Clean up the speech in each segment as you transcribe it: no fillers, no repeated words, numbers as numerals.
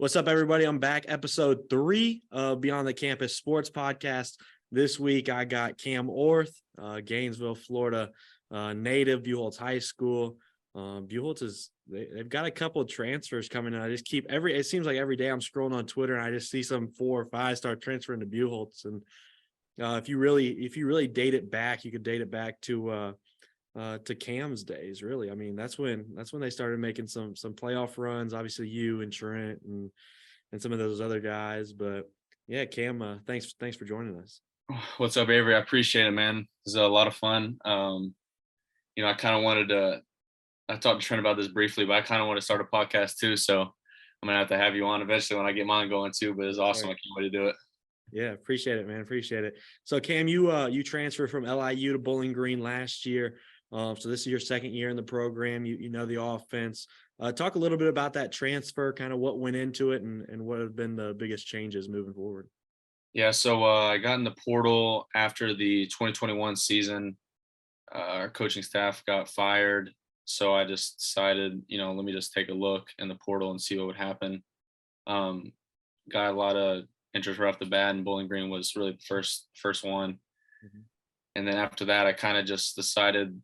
What's up, everybody? I'm back, episode 3 of Beyond the Campus Sports Podcast. This week, I got Cam Orth, Gainesville, Florida, native, Buchholz High School. Buchholz they've got a couple of transfers coming in. I just it seems like every day I'm scrolling on Twitter and I just see some 4 or 5 start transferring to Buchholz. And if you really date it back, you could date it back to Cam's days, really. I mean, that's when they started making some playoff runs. Obviously, you and Trent and some of those other guys. But yeah, Cam, thanks for joining us. What's up, Avery? I appreciate it, man. This is a lot of fun. I kind of wanted to. I talked to Trent about this briefly, but I kind of want to start a podcast too. So I'm gonna have you on eventually when I get mine going too. But it's awesome. Right. I can't wait to do it. Yeah, appreciate it, man. Appreciate it. So Cam, you transferred from LIU to Bowling Green last year. So this is your second year in the program. You know the offense. Talk a little bit about that transfer, kind of what went into it, and what have been the biggest changes moving forward. Yeah, so I got in the portal after the 2021 season. Our coaching staff got fired, so I just decided, let me just take a look in the portal and see what would happen. Got a lot of interest right off the bat, and Bowling Green was really the first one. Mm-hmm. And then after that, I kind of just decided,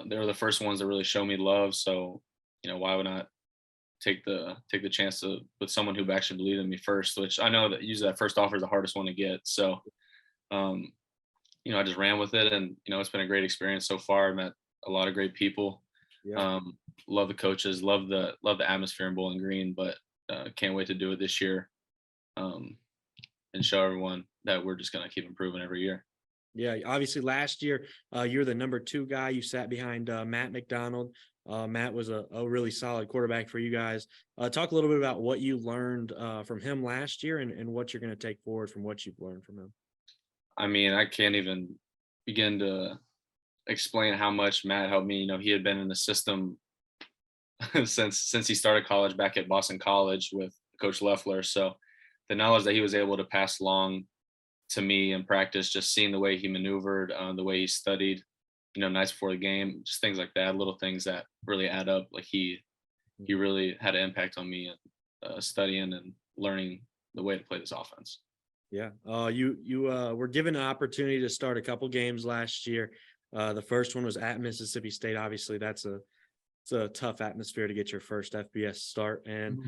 they were the first ones that really show me love. So, why would not take the chance with someone who actually believed in me first, which I know that usually that first offer is the hardest one to get. So, I just ran with it, and, it's been a great experience so far. I met a lot of great people. Yeah. Love the coaches, love the atmosphere in Bowling Green, but can't wait to do it this year. And show everyone that we're just going to keep improving every year. Yeah, obviously last year you're the number 2 guy. You sat behind Matt McDonald. Matt was a really solid quarterback for you guys. Talk a little bit about what you learned from him last year and what you're going to take forward from what you've learned from him. I mean, I can't even begin to explain how much Matt helped me. He had been in the system since he started college back at Boston College with Coach Leffler. So the knowledge that he was able to pass along to me in practice, just seeing the way he maneuvered, the way he studied, nights before the game, just things like that, little things that really add up. Like he really had an impact on me and studying and learning the way to play this offense. Yeah. You were given an opportunity to start a couple games last year. The first one was at Mississippi State. Obviously, it's a tough atmosphere to get your first FBS start. And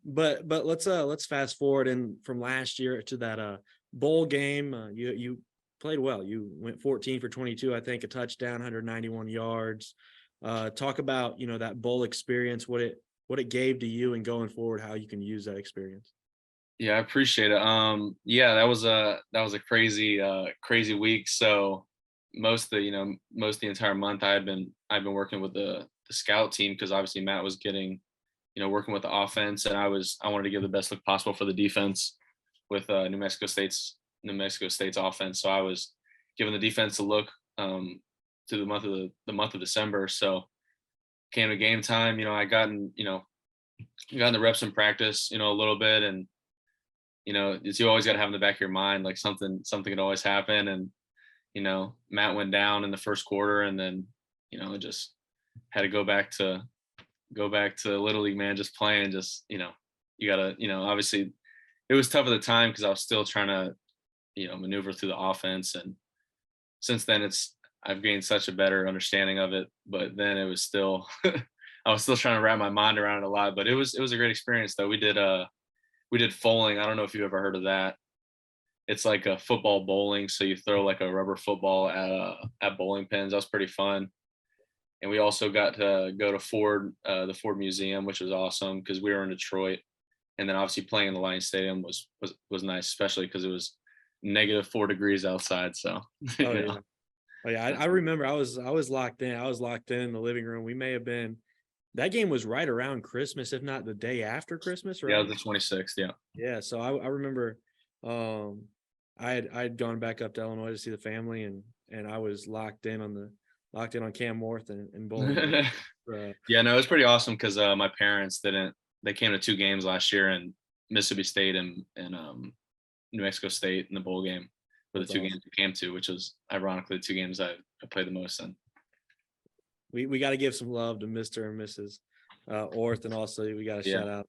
but let's fast forward and from last year to that bowl game. You played well. You went 14 for 22, I think, a touchdown, 191 yards. Talk about that bowl experience, what it gave to you, and going forward, how you can use that experience. Yeah, I appreciate it. Yeah, that was a crazy week. So most of the entire month I've been working with the scout team, because obviously Matt was getting, working with the offense, and I wanted to give the best look possible for the defense with New Mexico State's offense. So I was giving the defense a look to the month of December. So came to game time, I got in the reps in practice, a little bit, and you always got to have in the back of your mind, like something could always happen. And Matt went down in the first quarter, and then just had to go back to Little League, man, just playing. Just you gotta, obviously it was tough at the time because I was still trying to maneuver through the offense, and since then I've gained such a better understanding of it. But then it was still I was still trying to wrap my mind around it a lot. But it was a great experience though. We did foaling. I don't know if you've ever heard of that. It's like a football bowling. So you throw like a rubber football at bowling pins. That was pretty fun. And we also got to go to the Ford Museum, which was awesome because we were in Detroit. And then obviously playing in the Lions Stadium was nice, especially because it was -4 degrees outside. So I remember I was locked in. I was locked in the living room. We may have been, that game was right around Christmas, if not the day after Christmas, right? Yeah, the 26th. Yeah. Yeah. So I remember I had gone back up to Illinois to see the family, and I was locked in on Cam Orth and Bowling. Yeah, no, it was pretty awesome because my parents they came to 2 games last year, in Mississippi State and New Mexico State in the bowl game were the That's 2 awesome. Games we came to, which was ironically the 2 games I played the most in. We got to give some love to Mr. and Mrs. Orth, and also we got to shout out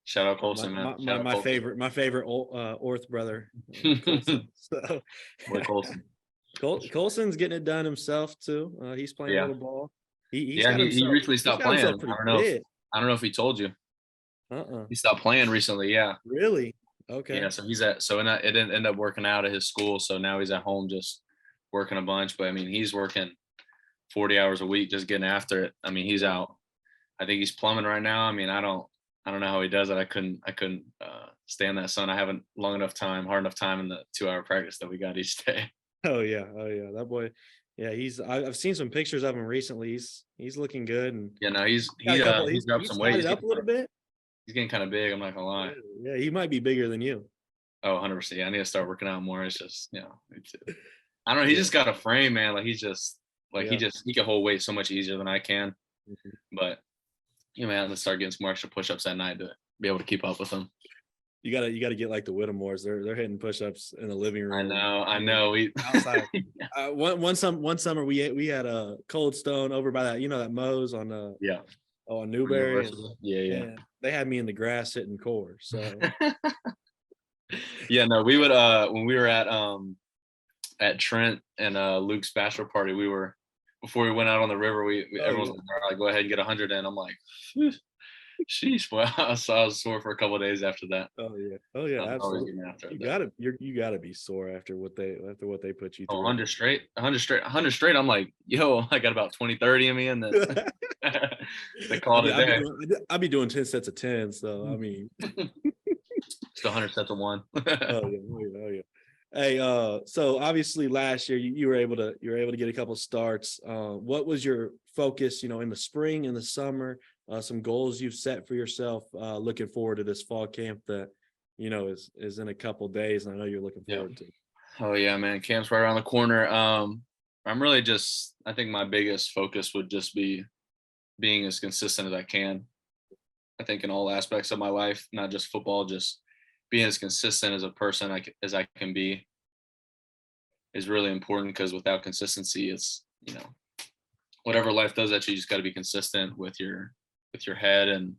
Shout out Colson, man. Shout out Colson. My favorite Orth brother, Colson. So Boy Colson. Colson's getting it done himself too. He's playing a Yeah. little ball. He's Yeah, got he himself. recently He's stopped got himself playing. pretty fit. I don't know if he told you. Uh-uh. He stopped playing recently. Yeah. Really? Okay. Yeah. So it didn't end up working out at his school. So now he's at home just working a bunch. But I mean, he's working 40 hours a week just getting after it. I mean, he's out. I think he's plumbing right now. I mean, I don't know how he does it. I couldn't stand that sun. I haven't hard enough time in the 2-hour practice that we got each day. Oh yeah. That boy. Yeah, I've seen some pictures of him recently. He's looking good, and Yeah, no, he's dropped some weight. He's up a little bit. He's getting kind of big. I'm not gonna lie. Yeah, he might be bigger than you. Oh, 100%. Yeah, I need to start working out more. It's just, I don't know. He just got a frame, man. Like he can hold weight so much easier than I can. Mhm. But man, let's start getting some more extra push-ups at night to be able to keep up with him. You gotta get like the Whittemores. They're hitting push-ups in the living room. I know. We outside. One summer we had a Cold Stone over by that that Moe's on on Newberry. Yeah. They had me in the grass hitting core. So yeah, no, we would when we were at Trent and Luke's bachelor party, before we went out on the river, everyone was like, go ahead and get 100 in. I'm like, sheesh, boy. So I was sore for a couple of days after that. Oh yeah, absolutely. You gotta be sore after what they put you through. 100 straight. I'm like, yo, I got about 20-30 in me, and then they called it there. I'll be doing 10 sets of 10, so I mean, it's 100 sets of 1. Oh yeah. Hey, so obviously last year you were able to get a couple starts. What was your focus, in the spring and the summer? Some goals you've set for yourself, looking forward to this fall camp that, is in a couple days, and I know you're looking forward to. Oh yeah, man. Camp's right around the corner. I'm really I think my biggest focus would just be being as consistent as I can. I think in all aspects of my life, not just football, just being as consistent as a person as I can be is really important, because without consistency, it's, whatever life does at you, just got to be consistent with your head and,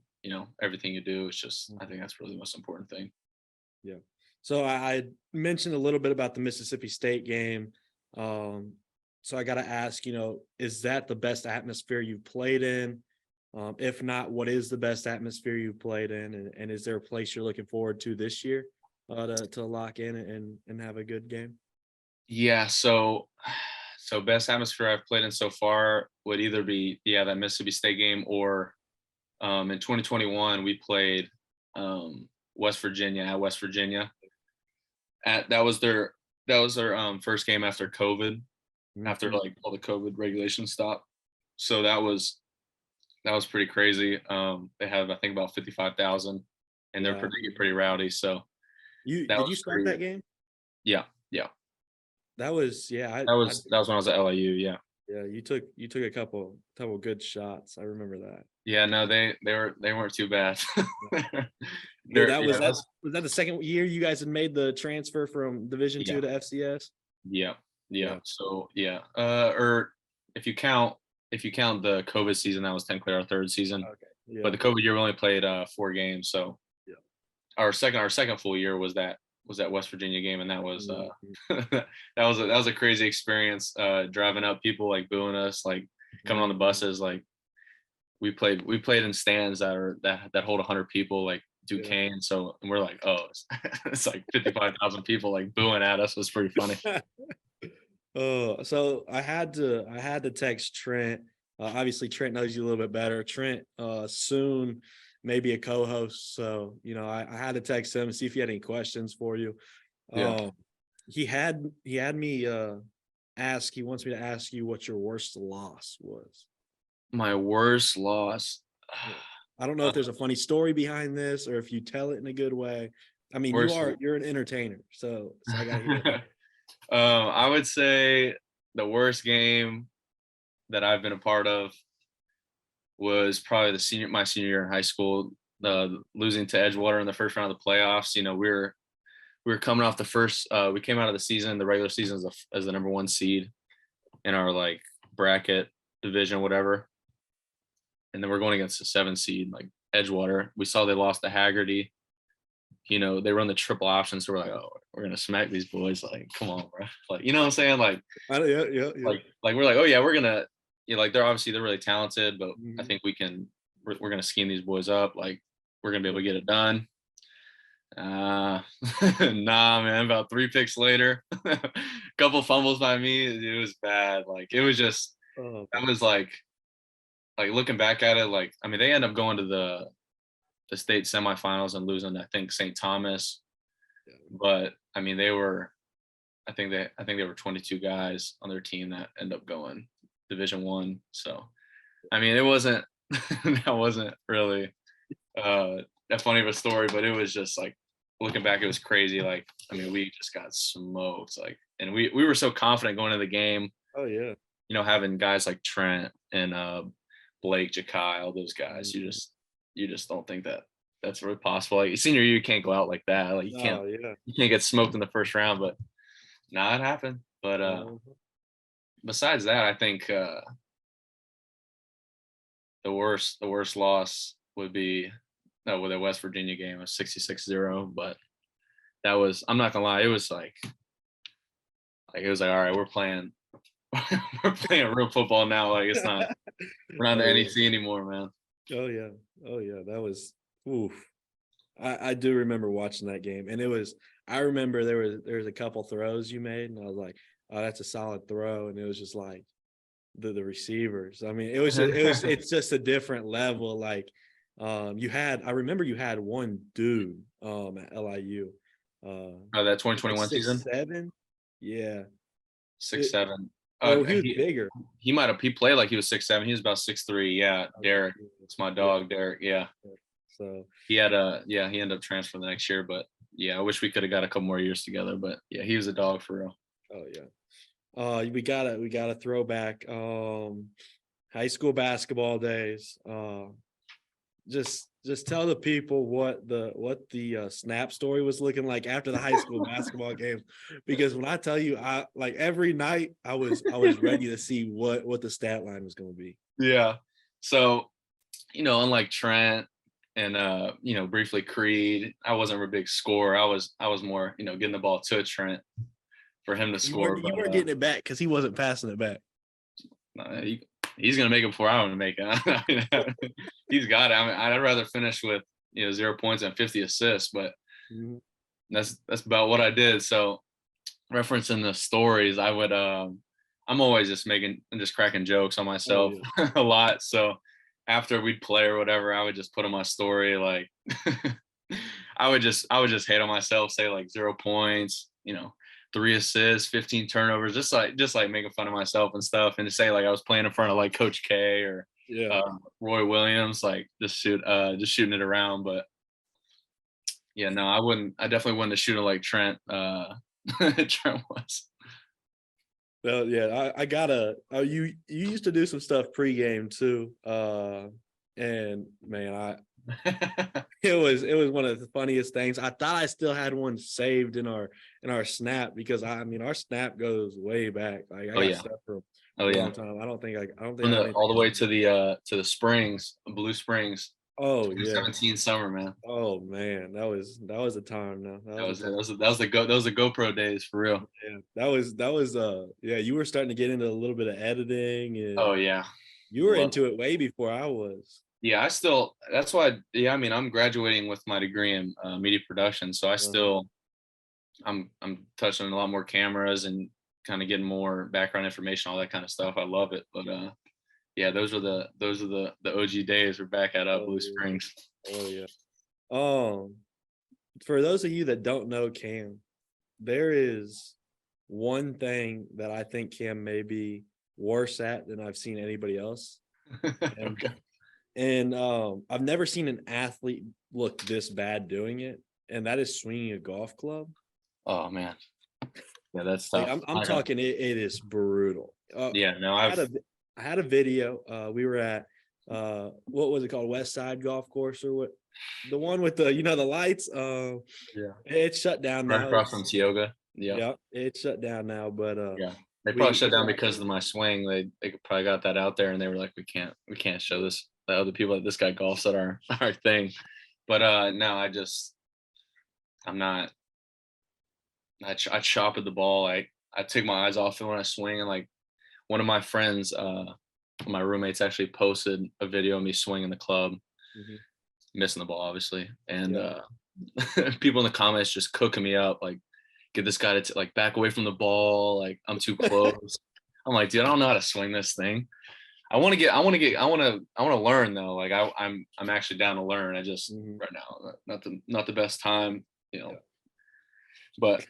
everything you do. It's just, I think that's really the most important thing. Yeah. So I mentioned a little bit about the Mississippi State game. So I got to ask, is that the best atmosphere you've played in? If not, what is the best atmosphere you've played in? And is there a place you're looking forward to this year to lock in and have a good game? Yeah. So best atmosphere I've played in so far would either be, that Mississippi State game, or in 2021, we played West Virginia at West Virginia. That was their first game after COVID, after like all the COVID regulations stopped. So that was pretty crazy. They have, I think, about 55,000, and they're pretty rowdy. So did you start that game? Yeah. That was that was when I was at LIU. Yeah. Yeah, you took a couple good shots. I remember that. Yeah, no, they weren't too bad. Was that the second year you guys had made the transfer from Division II to FCS? Yeah. So or if you count the COVID season, that was technically our third season. Okay. Yeah. But the COVID year we only played 4 games. So our second full year was that West Virginia game, and that was that was a crazy experience. Driving up, people like booing us, like coming on the buses. Like we played in stands that hold 100 people, like Duquesne. Yeah. So and we're like, oh, it's like 55,000 people like booing at us. It was pretty funny. Oh, so I had to text Trent. Obviously, Trent knows you a little bit better. Trent soon maybe a co-host. So, I had to text him and see if he had any questions for you. Yeah. He had me he wants me to ask you what your worst loss was. My worst loss. I don't know if there's a funny story behind this or if you tell it in a good way. I mean, you're an entertainer, so I gotta hear it. I would say the worst game that I've been a part of was probably my senior year in high school, losing to Edgewater in the first round of the playoffs. We were coming off the first, we came out of the season, the regular season as the number 1 seed in our like bracket division, whatever. And then we're going against the 7 seed, like Edgewater. We saw they lost to Haggerty. You know, they run the triple option, so we're like, oh, we're gonna smack these boys. Like, come on, bro. Like, you know what I'm saying? Yeah. Like we're like, oh yeah, we're gonna, you know, like they're really talented, but I Mhm. think we're gonna scheme these boys up. Like, we're gonna be able to get it done. Uh, nah, man. About 3 picks later, couple fumbles by me. It was bad. Like, it was just Oh, that was like looking back at it. Like, I mean, they end up going to the state semifinals and losing, I think, St. Thomas. yeah. But I mean, I think they were 22 guys on their team that end up going Division One. So I mean, it wasn't that wasn't really that funny of a story, but it was just like looking back, it was crazy. Like, I mean, we just got smoked. Like, and we were so confident going into the game. Oh yeah. You know, having guys like Trent and Blake, Jakai, all those guys. Mhm. You just don't think that that's really possible. Like, senior year, you can't go out like that. Like, Oh yeah. you can't get smoked in the first round. But nah, it happened. But Uh-huh. besides that, I think the worst loss would be with a West Virginia game, a 66-0. But that was, I'm not gonna lie, it was like it was like, all right, we're playing we're playing real football now. Like, it's not, we're not in Oh the yeah. NEC anymore, man. Oh yeah. Oh yeah. That was oof. I do remember watching that game, and it was. I remember there was a couple throws you made, and I was like, "Oh, that's a solid throw," and it was just like the receivers. I mean, it's just a different level. Like, I remember you had one dude at LIU, That like 2021 season, 6'7". Yeah, six seven. oh, he was He bigger. he played like he was 6'7". He was about 6'3". Yeah, Derek. It's my Yeah, dog, Derek. Yeah, so he ended up transferring the next year, but yeah, I wish we could have got a couple more years together. But yeah, he was a dog for real. oh yeah. We gotta throw back high school basketball days. Just tell the people what the snap story was looking like after the high school basketball games, because when I tell you, I like every night I was ready to see what the stat line was going to be. Yeah. So, you know, unlike Trent and you know, briefly Creed, I wasn't a big scorer. I was more, you know, getting the ball to Trent for him to You score. weren't you But weren't getting it back because he wasn't passing it back. he's gonna make it before I want to make it. I mean, he's got it. I mean, I'd rather finish with, you know, 0 points and 50 assists, but Mhm. that's about what I did. So, referencing the stories, I'm always just cracking jokes on Oh myself yeah. a lot. So after we'd play or whatever, I would just put on my story like I would just hate on myself, say like 0 points, you know, 3 assists, 15 turnovers, just like making fun of myself and stuff, and to say like I was playing in front of like Coach K or Yeah. Roy Williams, like just shooting it around. But yeah, no, I definitely wouldn't have shooting like Trent Trent was. Well, yeah, I gotta. Oh, you used to do some stuff pregame too, and man, it was one of the funniest things. I thought I still had one saved in our snap, because I mean our snap goes way back. Like, I Oh got yeah. stuff from Oh a yeah. long time. I don't think From I have the all anything the else. way to the Springs, Blue Springs, Oh yeah. 2017 summer, man. Oh man, that was a time. Now that That was a was it. time. That was the GoPro days for real. Yeah, that was yeah. You were starting to get into a little bit of editing, Oh and yeah. you were Love it. into it way before I was. Yeah, I still, that's why, yeah, I mean, I'm graduating with my degree in media production. So Uh-huh. I'm touching a lot more cameras and kind of getting more background information, all that kind of stuff. I love it. But yeah, those are the OG days. We're back at Oh Blue yeah. Springs. Oh yeah. Um, for those of you that don't know Cam, there is one thing that I think Cam may be worse at than I've seen anybody else. And Okay. I've never seen an athlete look this bad doing it, and that is swinging a golf club. Oh man. Yeah, that's Like, tough. I'm talking, it is brutal. Yeah, no, I had a I had a video. We were at what was it called? West Side Golf Course, or what? The one with the lights. yeah, It's shut down right now. across from Tioga. Yeah. Yeah, it's shut down now. But Yeah. They probably we shut down because of my swing. They probably got that out there and they were like, we can't show this the other people that this guy golfs at our thing. But no, I'm not. I chop at the ball. I take my eyes off it when I swing, and like one of my friends, my roommates actually posted a video of me swinging the club, Mhm. missing the ball obviously, and Yeah. people in the comments just cooking me up like, get this guy to like back away from the ball, like I'm too close. I'm like, dude, I don't know how to swing this thing. I want to learn though. Like I'm actually down to learn. I just Mhm. right now not the best time, Yeah. but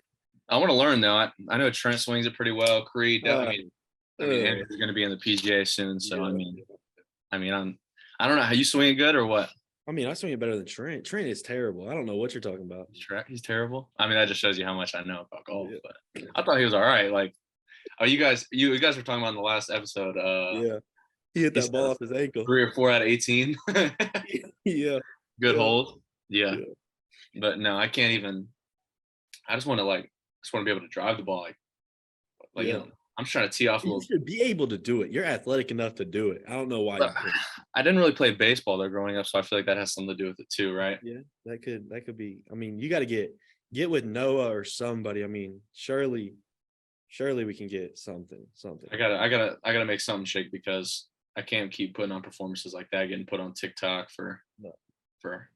I want to learn though. I know Trent swings it pretty well. Creed, Uh, I mean, uh, hey, he's going to be in the PGA soon, so yeah. I mean, I don't know how you swing it good or what. I mean, I swing it better than Trent. Trent is terrible. I don't know what you're talking about. He's terrible. I mean, that just shows you how much I know about golf. Yeah. But I thought he was all right. Like, oh, you guys were talking about in the last episode. Yeah. He hit He that said ball off his ankle. 3 or 4 out of 18. Yeah. Good Yeah. hold. Yeah, Yeah. but no, I can't even. I just want to be able to drive the ball. Like Yeah. I'm just trying to tee off a You little. should be able to do it. You're athletic enough to do it. I don't know why you But can't. I didn't really play baseball though growing up, so I feel like that has something to do with it too, right? Yeah, that could be. I mean, you got to get with Noah or somebody. I mean, surely we can get something. I gotta make something shake because I can't keep putting on performances like that, getting put on TikTok No. for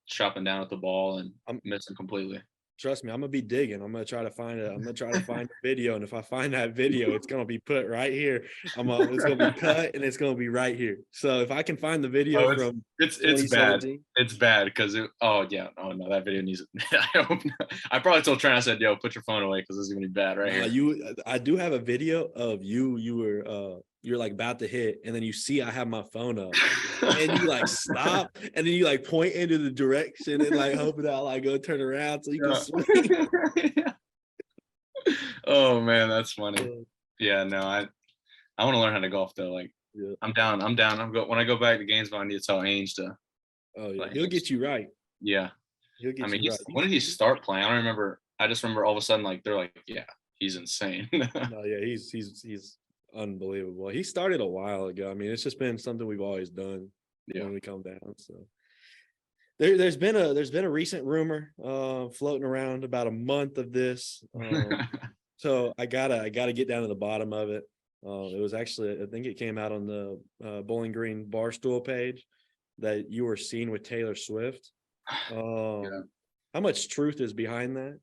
chopping down at the ball and I'm missing completely. Trust me, I'm gonna be digging. I'm gonna try to find a video, and if I find that video, it's gonna be put right here. It's gonna be cut, and it's gonna be right here. So if I can find the video Oh, from it's bad. 2017, It's bad because oh yeah, oh no, that video needs. I hope not. I probably told Trent, I said, "Yo, put your phone away because this is gonna be bad right here." I do have a video of you. You're like about to hit, and then you see I have my phone up, and you like stop, and then you like point into the direction and like hoping I'll like go turn around so you can swing. Yeah. Oh man, that's funny. Uh, Yeah, no, I want to learn how to golf though. Like yeah. I'm down. When I go back to Gainesville, I need to tell Ainge to Oh yeah, like. he'll get you right. Yeah, He'll I get mean, you right. when did he start playing? I don't remember. I just remember all of a sudden, like they're like, yeah, he's insane. No, yeah, he's unbelievable. He started a while ago. I mean, it's just been something we've always done Yeah. when we come down. So there's been a recent rumor floating around about a month of this. So I gotta get down to the bottom of it. It was actually, I think it came out on the Bowling Green Barstool page that you were seen with Taylor Swift. Yeah. How much truth is behind that?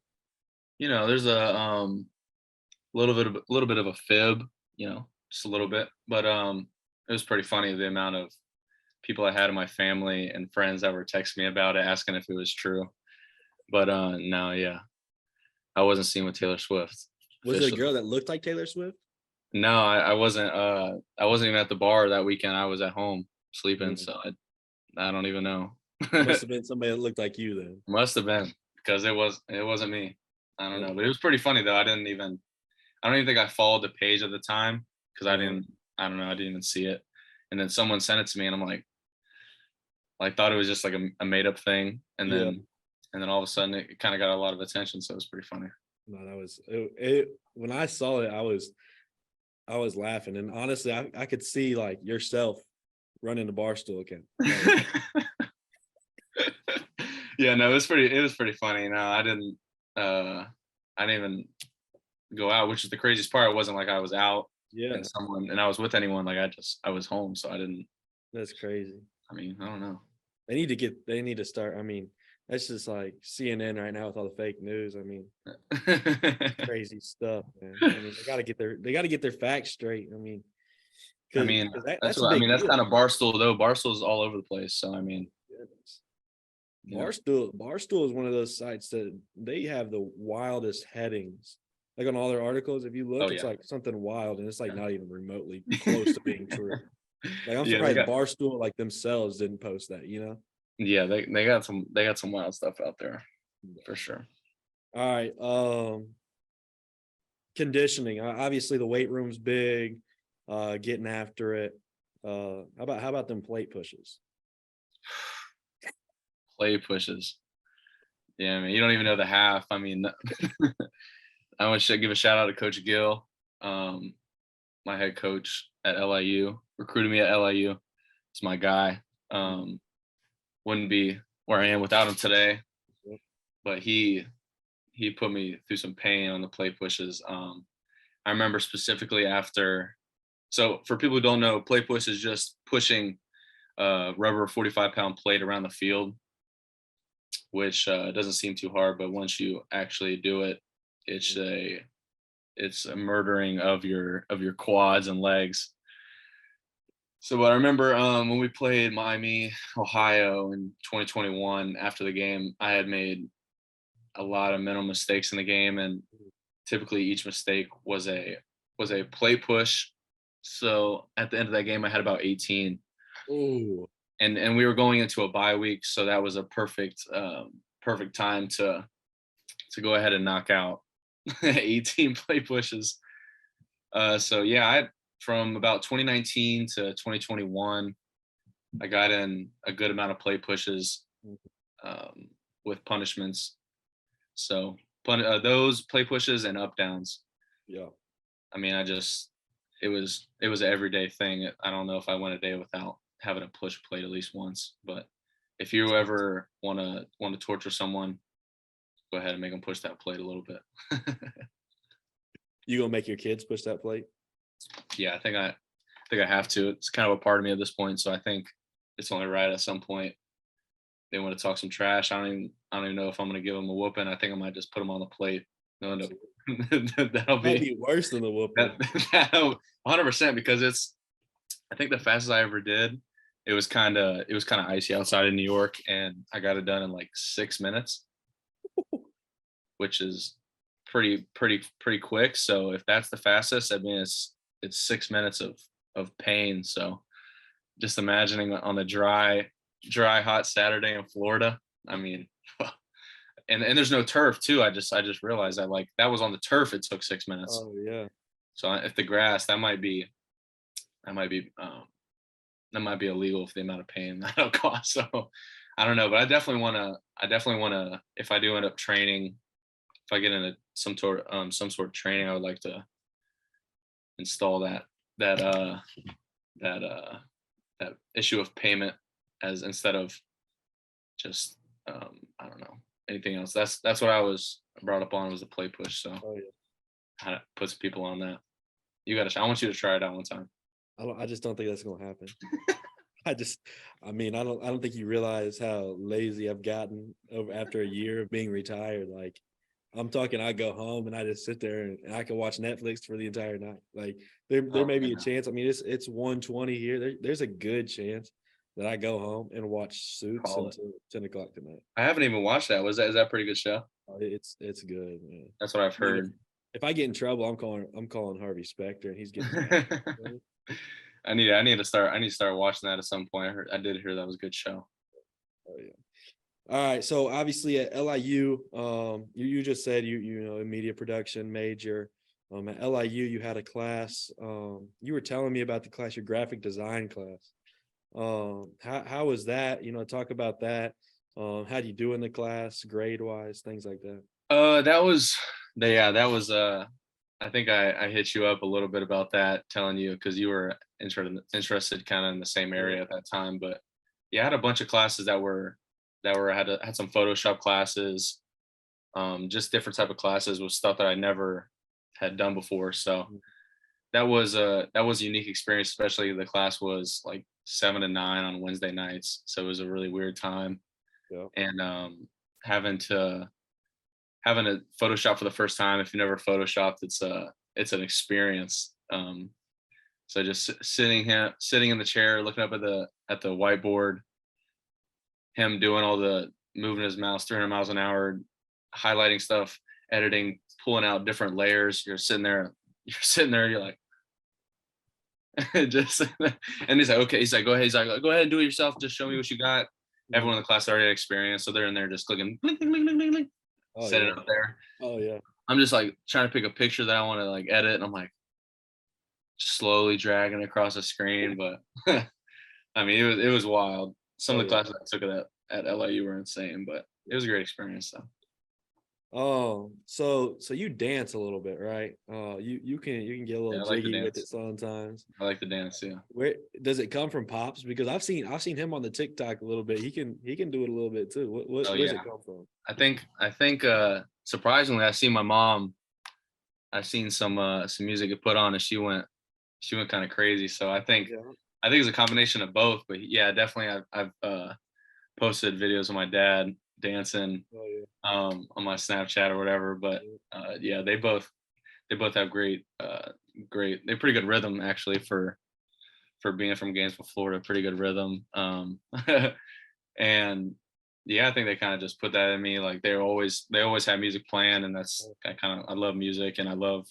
There's a little bit of a fib, just a little bit, but it was pretty funny the amount of people I had in my family and friends that were texting me about it, asking if it was true. But no, yeah, I wasn't seen with Taylor Swift. Was it a Officially. girl that looked like Taylor Swift? No, I wasn't. I wasn't even at the bar that weekend. I was at home sleeping, so I don't even know. Must have been somebody that looked like you then. Must have been because it wasn't me. I don't know, but it was pretty funny though. I don't even think I followed the page at the time because I don't know, I didn't even see it. And then someone sent it to me, and I'm like thought it was just like a made up thing, and then all of a sudden it kind of got a lot of attention, so it was pretty funny. No, that was it. When I saw it, I was laughing, and honestly, I could see like yourself running the Barstool account. Yeah, no, it was pretty funny. No, I didn't even go out, which is the craziest part. It wasn't like I was out Yeah, and I was with anyone. Like I was home, so I didn't. that's crazy. I mean, I don't know. They need to start. I mean, that's just like CNN right now with all the fake news. I mean, crazy stuff, man. I mean, they got to get their facts straight. I mean, I mean, that's a big that's deal. kind of Barstool though. Barstool's all over the place. So I mean, Barstool is one of those sites that they have the wildest headings. Like on all their articles, if you look, it's like something wild, and it's like not even remotely close to being true. Like I'm surprised Barstool like themselves didn't post that, Yeah, they got some wild stuff out there for sure. All right. Conditioning. Obviously the weight room's big, getting after it. How about them plate pushes? Plate pushes. Yeah, I mean, you don't even know the half. I mean, I want to give a shout out to Coach Gill, my head coach at LIU, recruited me at LIU. He's my guy. Wouldn't be where I am without him today. But he put me through some pain on the plate pushes. I remember specifically after. So for people who don't know, plate push is just pushing a rubber 45-pound plate around the field, which doesn't seem too hard, but once you actually do it, it's a murdering of your quads and legs. So, but I remember when we played Miami, Ohio in 2021. After the game, I had made a lot of mental mistakes in the game, and typically each mistake was a plate push. So at the end of that game, I had about 18. Ooh. And we were going into a bye week, so that was a perfect time to go ahead and knock out 18 plate pushes. So yeah, from about 2019 to 2021, I got in a good amount of plate pushes with punishments. So those plate pushes and up downs. Yeah. I mean, it was an everyday thing. I don't know if I went a day without having to push plate at least once. But if you ever want to torture someone, go ahead and make them push that plate a little bit. You gonna make your kids push that plate? Yeah, I think I have to. It's kind of a part of me at this point, so I think it's only right. At some point they want to talk some trash. I don't even know if I'm gonna give them a whooping. I think I might just put them on the plate. No, that'll Might be worse than the whooping. that'll 100%, because I think the fastest I ever did, it was kind of icy outside in New York, and I got it done in like 6 minutes, which is pretty quick. So if that's the fastest, I mean it's 6 minutes of pain. So just imagining on the dry hot Saturday in Florida. I mean, and there's no turf too. I just realized that, like, that was on the turf, it took 6 minutes. Oh yeah. So if the grass, that might be illegal for the amount of pain that'll cause. So I don't know, but I definitely want to, if I do end up training, if I get into some sort of training, I would like to install that issue of payment, as instead of just I don't know, anything else. That's what I was brought up on, was the play push. So Oh yeah. how to put some people on that. I want you to try it out one time. I just don't think that's gonna happen. I mean, I don't think you realize how lazy I've gotten over after a year of being retired. Like, I'm talking, I go home and I just sit there and I can watch Netflix for the entire night. Like, there may be a chance. I mean, it's 1:20 here. There's a good chance that I go home and watch Suits until 10 o'clock tonight. I haven't even watched that. Is that a pretty good show? It's good, man. That's what I've heard. If I get in trouble, I'm calling Harvey Specter, and he's getting. I need to start watching that at some point. I did hear that was a good show. Oh yeah. All right. So obviously at LIU, you just said you know, in media production major. At LIU you had a class. You were telling me about the class, your graphic design class. How was that? You know, talk about that. How do you do in the class, grade wise, things like that? That was I think I hit you up a little bit about that, telling you, because you were interested kind of in the same area at that time. But yeah, I had a bunch of classes that had some Photoshop classes, just different type of classes with stuff that I never had done before. So that was a unique experience, especially the class was like 7 to 9 on Wednesday nights. So it was a really weird time. Yeah. And having to Photoshop for the first time. If you never photoshopped, it's an experience. So just sitting in the chair, looking up at the whiteboard, him doing all the moving his mouse 300 miles an hour, highlighting stuff, editing, pulling out different layers. You're sitting there, you're like, just, and he's like, okay, he's like, go ahead and do it yourself. Just show me what you got. Everyone in the class already had experience, so they're in there just clicking, bling, bling, bling, bling, bling. Set it up there. Oh yeah. I'm just like trying to pick a picture that I want to like edit, and I'm like slowly dragging across the screen. But I mean, it was wild. Some of the classes I took at LIU were insane, but it was a great experience though. So you dance a little bit, right? You can get a Yeah, little I like to jiggy with dance. it sometimes. I like to dance. Yeah. Where does it come from, Pops? Because I've seen him on the TikTok a little bit. He can do it a little bit too. Oh Where's yeah. it come from? I think surprisingly, I seen my mom. I seen some music get put on, and she went kind of crazy. So Yeah. I think it's a combination of both. But yeah, definitely I've posted videos of my dad dancing Oh yeah. on my Snapchat or whatever. But Yeah. yeah, they both have great. They're pretty good rhythm actually for being from Gainesville, Florida. Pretty good rhythm. And yeah, I think they kind of just put that in me. Like they always have music playing, and I love music, and I love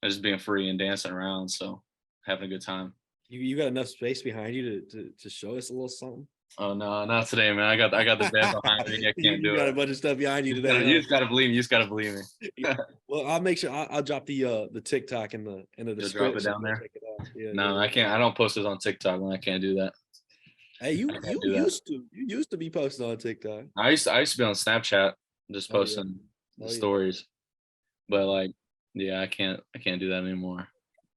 just being free and dancing around. So having a good time. You got enough space behind you to show us a little something? Oh no, not today, man. I got the band behind me. I can't You do got a it. bunch of stuff behind you You just gotta, today, you huh? just gotta believe me. You just gotta believe Yeah. me. Well, I'll make sure I'll drop the TikTok in the You'll drop it description. down Go there. check it out. Yeah, yeah, No, yeah. I can't. I don't post it on TikTok, when I can't do that. Hey, I you can't you do that. used to be posting on TikTok. I used to be on Snapchat, just Oh yeah. posting the Oh yeah. stories. Oh But yeah. like, yeah, I can't do that anymore.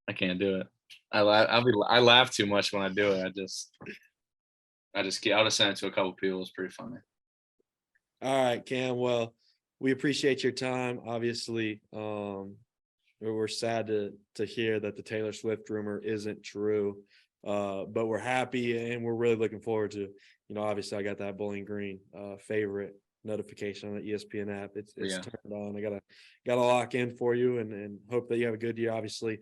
I can't do it. I laugh too much when I do it. I'll just send it to a couple people. It's pretty funny. All right, Cam. Well, we appreciate your time. Obviously, we're sad to hear that the Taylor Swift rumor isn't true. But we're happy and we're really looking forward to, obviously I got that Bowling Green favorite notification on the ESPN app. But It's yeah, turned on. I gotta lock in for you and hope that you have a good year. Obviously,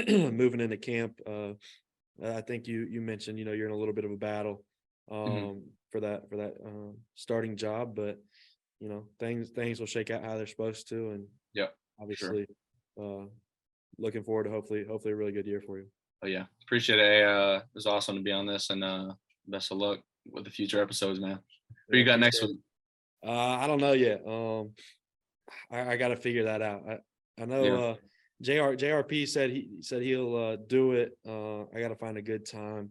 moving into camp. I think you mentioned, you're in a little bit of a battle hmm for that starting job, but things will shake out how they're supposed to, and yep, sure. obviously uh looking forward to hopefully a really good year for you. Oh yeah, appreciate it. Hey, it was awesome to be on this, and best of luck with the future episodes, man. Who Yeah, you got next appreciate week? it. I don't know yet. I got to figure that out. I know Yeah, JRP said he'll do it. I got to find a good time.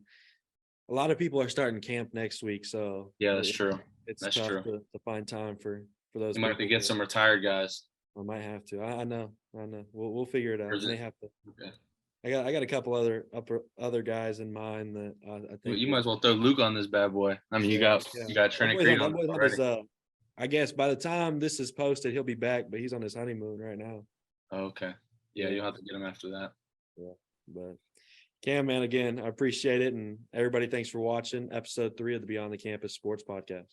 A lot of people are starting camp next week, so yeah, that's true. it's That's tough true. to find time for those You might have to people. get But some retired guys. I might have to. I know. I know. We'll figure it Or out. is May it? have to. Okay. I got a couple other guys in mind that I Well, think you might would. as well throw Luke on this bad boy. I mean, you Yeah, got yeah. you got That Trent boy's on Creed that on boy's on already. his I guess by the time this is posted, he'll be back, but he's on his honeymoon right now. Oh, okay. Yeah, Yeah, you'll have to get him after that. yeah. But Cam, man, again, I appreciate it. And everybody, thanks for watching episode 3 of the Beyond the Campus Sports Podcast.